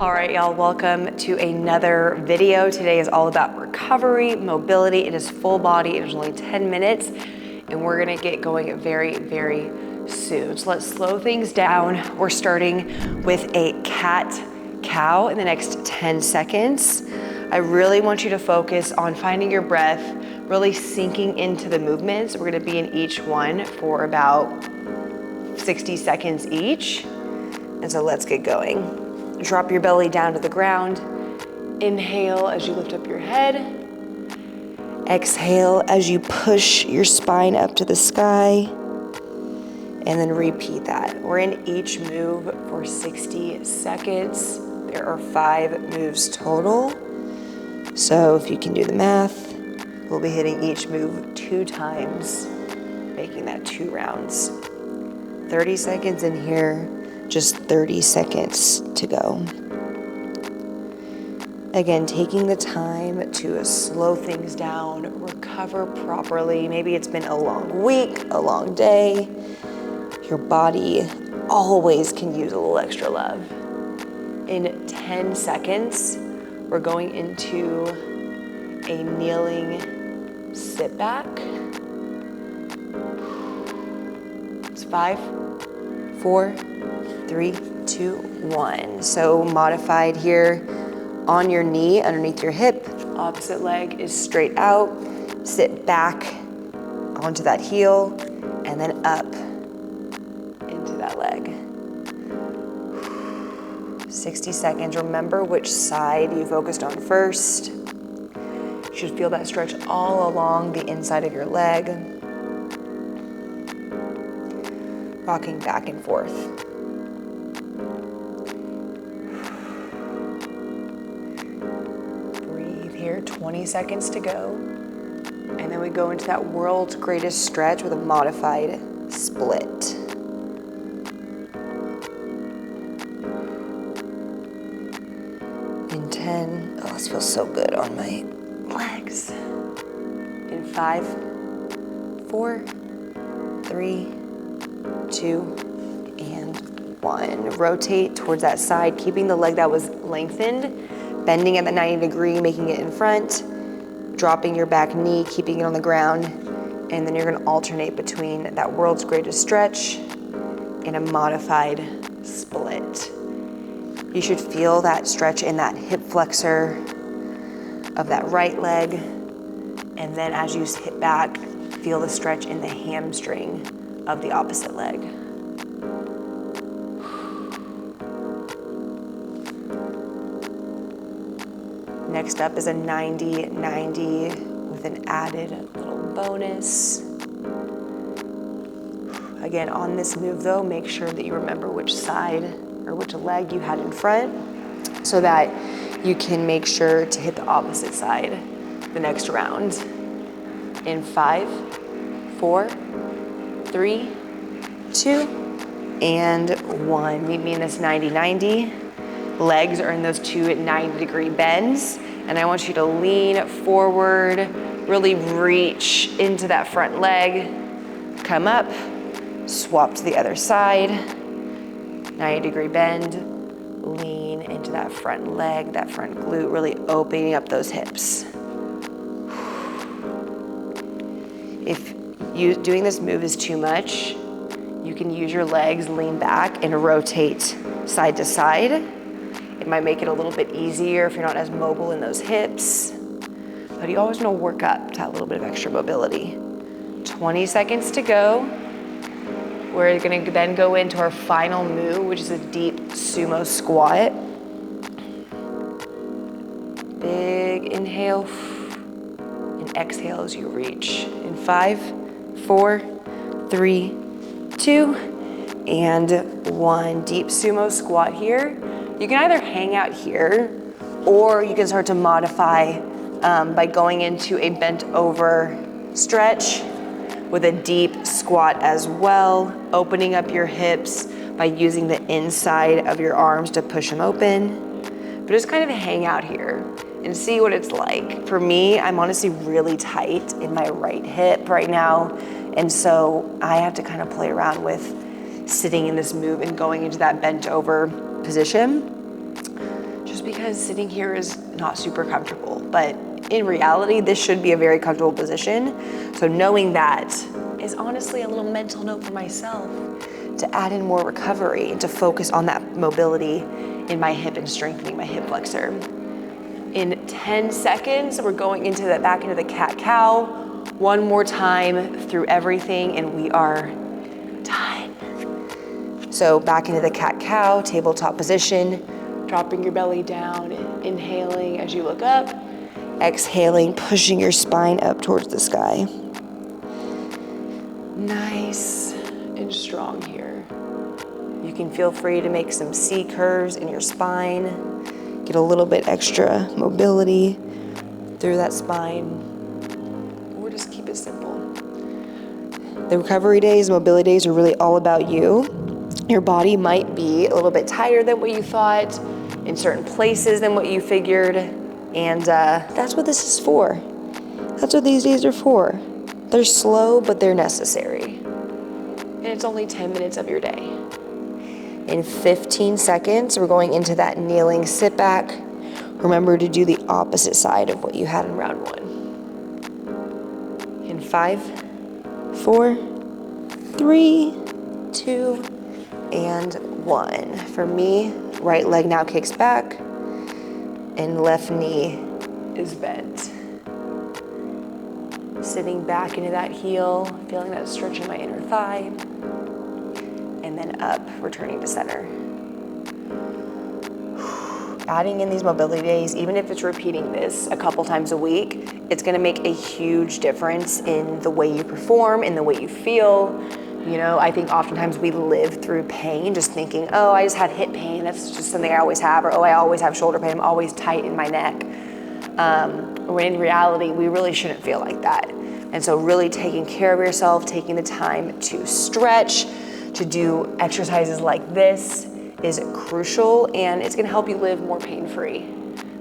All right, y'all, welcome to another video. Today is all about recovery, mobility. It is full body, it is only 10 minutes, and we're gonna get going very, very soon. So let's slow things down. We're starting with a cat-cow in the next 10 seconds. I really want you to focus on finding your breath, really sinking into the movements. We're gonna be in each one for about 60 seconds each. And so let's get going. Drop your belly down to the ground. Inhale as you lift up your head. Exhale as you push your spine up to the sky. And then repeat that. We're in each move for 60 seconds. There are 5 moves total. So if you can do the math, we'll be hitting each move 2 times, making that 2 rounds. 30 seconds in here. Just 30 seconds to go. Again, taking the time to slow things down, recover properly. Maybe it's been a long week, a long day. Your body always can use a little extra love. In 10 seconds, we're going into a kneeling sit back. It's 5, 4, 3, 2, 1. So modified here on your knee, underneath your hip. Opposite leg is straight out. Sit back onto that heel and then up into that leg. 60 seconds. Remember which side you focused on first. You should feel that stretch all along the inside of your leg. Rocking back and forth. Here, 20 seconds to go. And then we go into that world's greatest stretch with a modified split. In 10, oh, this feels so good on my legs. In 5, 4, 3, 2, and 1. Rotate towards that side, keeping the leg that was lengthened, bending at the 90 degree, making it in front, dropping your back knee, keeping it on the ground, and then you're gonna alternate between that world's greatest stretch and a modified split. You should feel that stretch in that hip flexor of that right leg, and then as you hit back, feel the stretch in the hamstring of the opposite leg. Next up is a 90-90 with an added little bonus. Again, on this move though, make sure that you remember which side or which leg you had in front so that you can make sure to hit the opposite side the next round. In 5, 4, 3, 2, and 1. Meet me in this 90-90. Legs are in those 2 90-degree bends, and I want you to lean forward, really reach into that front leg, come up, swap to the other side, 90-degree bend, lean into that front leg, that front glute, really opening up those hips. If doing this move is too much, you can use your legs, lean back, and rotate side to side. It might make it a little bit easier if you're not as mobile in those hips, but you always want to work up to that little bit of extra mobility. 20 seconds to go. We're going to then go into our final move, which is a deep sumo squat. Big inhale and exhale as you reach. In 5, 4, 3, 2, and 1. Deep sumo squat here. You can either hang out here or you can start to modify by going into a bent over stretch with a deep squat as well, opening up your hips by using the inside of your arms to push them open. But just kind of hang out here and see what it's like. For me, I'm honestly really tight in my right hip right now, and so I have to kind of play around with sitting in this move and going into that bent over position. just because sitting here is not super comfortable, but in reality, this should be a very comfortable position. So knowing that is honestly a little mental note for myself to add in more recovery and to focus on that mobility in my hip and strengthening my hip flexor. In 10 seconds, we're going into that back into the cat-cow. One more time through everything and we are done. So back into the cat-cow, tabletop position, dropping your belly down, inhaling as you look up, exhaling, pushing your spine up towards the sky. Nice and strong here. You can feel free to make some C curves in your spine. Get a little bit extra mobility through that spine, or just keep it simple. The recovery days, mobility days are really all about you. Your body might be a little bit tighter than what you thought, in certain places than what you figured, and that's what this is for. That's what these days are for. They're slow, but they're necessary. And it's only 10 minutes of your day. In 15 seconds, we're going into that kneeling sit back. Remember to do the opposite side of what you had in round one. In 5, 4, 3, 2, and 1. For me, right leg now kicks back and left knee is bent. Sitting back into that heel, feeling that stretch in my inner thigh. And then up, returning to center. Adding in these mobility days, even if it's repeating this a couple times a week, it's gonna make a huge difference in the way you perform, in the way you feel. You know, I think oftentimes we live through pain just thinking, oh, I just had hip pain, that's just something I always have, or oh, I always have shoulder pain, I'm always tight in my neck. When in reality, we really shouldn't feel like that. And so really taking care of yourself, taking the time to stretch, to do exercises like this is crucial, and it's gonna help you live more pain-free,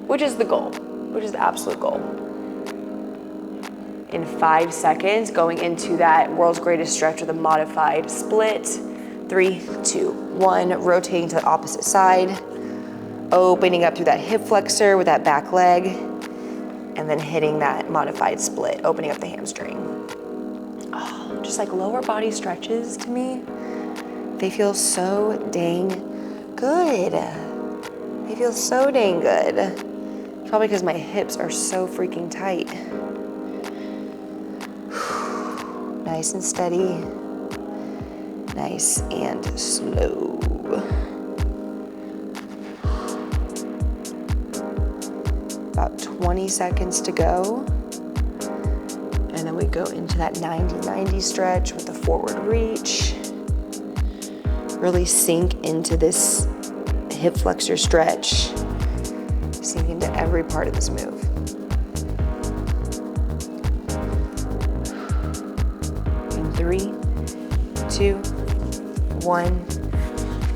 which is the goal, which is the absolute goal. In 5 seconds, going into that world's greatest stretch with a modified split. 3, 2, 1, rotating to the opposite side, opening up through that hip flexor with that back leg, and then hitting that modified split, opening up the hamstring. Oh, just like lower body stretches to me, they feel so dang good. They feel so dang good. It's probably because my hips are so freaking tight. Nice and steady. Nice and slow. About 20 seconds to go. And then we go into that 90-90 stretch with the forward reach. Really sink into this hip flexor stretch. Sink into every part of this move. In 3, 2, 1,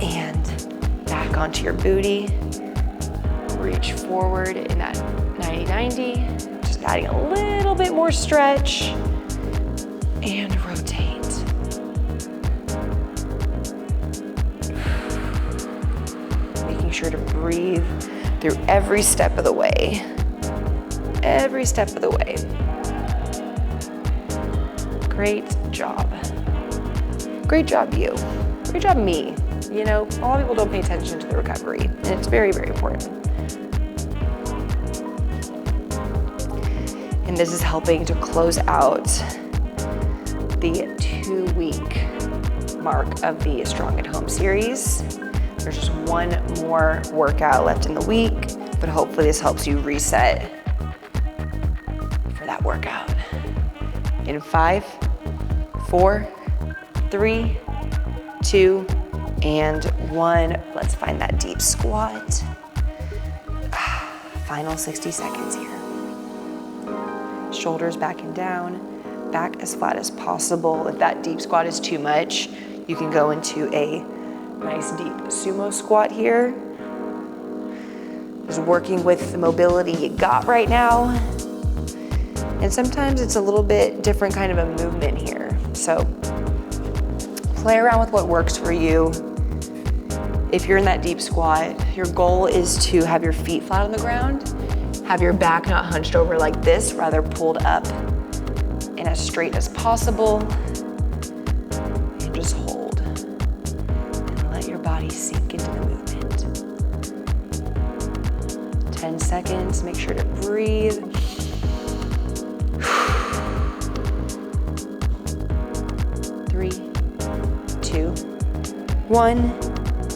and back onto your booty. Reach forward in that 90-90. Just adding a little bit more stretch. And rotate. Sure to breathe through every step of the way. Every step of the way. Great job. Great job, you. Great job, me. You know, a lot of people don't pay attention to the recovery, and it's very, very important. And this is helping to close out the 2-week mark of the Strong at Home series. There's just one more workout left in the week, but hopefully this helps you reset for that workout. In 5, 4, 3, 2, and 1. Let's find that deep squat. Final 60 seconds here. Shoulders back and down, back as flat as possible. If that deep squat is too much, you can go into a nice deep sumo squat here. Just working with the mobility you got right now. And sometimes it's a little bit different kind of a movement here. So play around with what works for you. If you're in that deep squat, your goal is to have your feet flat on the ground, have your back not hunched over like this, rather pulled up and as straight as possible. And just hold. And let your body sink into the movement. 10 seconds, make sure to breathe. 3, 2, 1,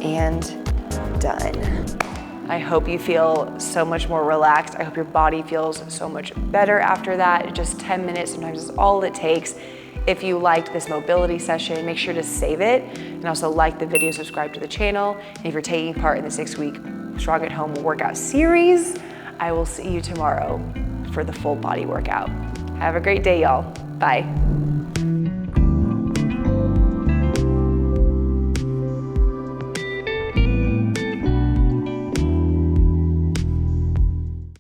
and done. I hope you feel so much more relaxed. I hope your body feels so much better after that. Just 10 minutes, sometimes is all it takes. If you liked this mobility session, make sure to save it and also like the video, subscribe to the channel. And if you're taking part in the 6-week Strong at Home workout series, I will see you tomorrow for the full body workout. Have a great day, y'all. Bye.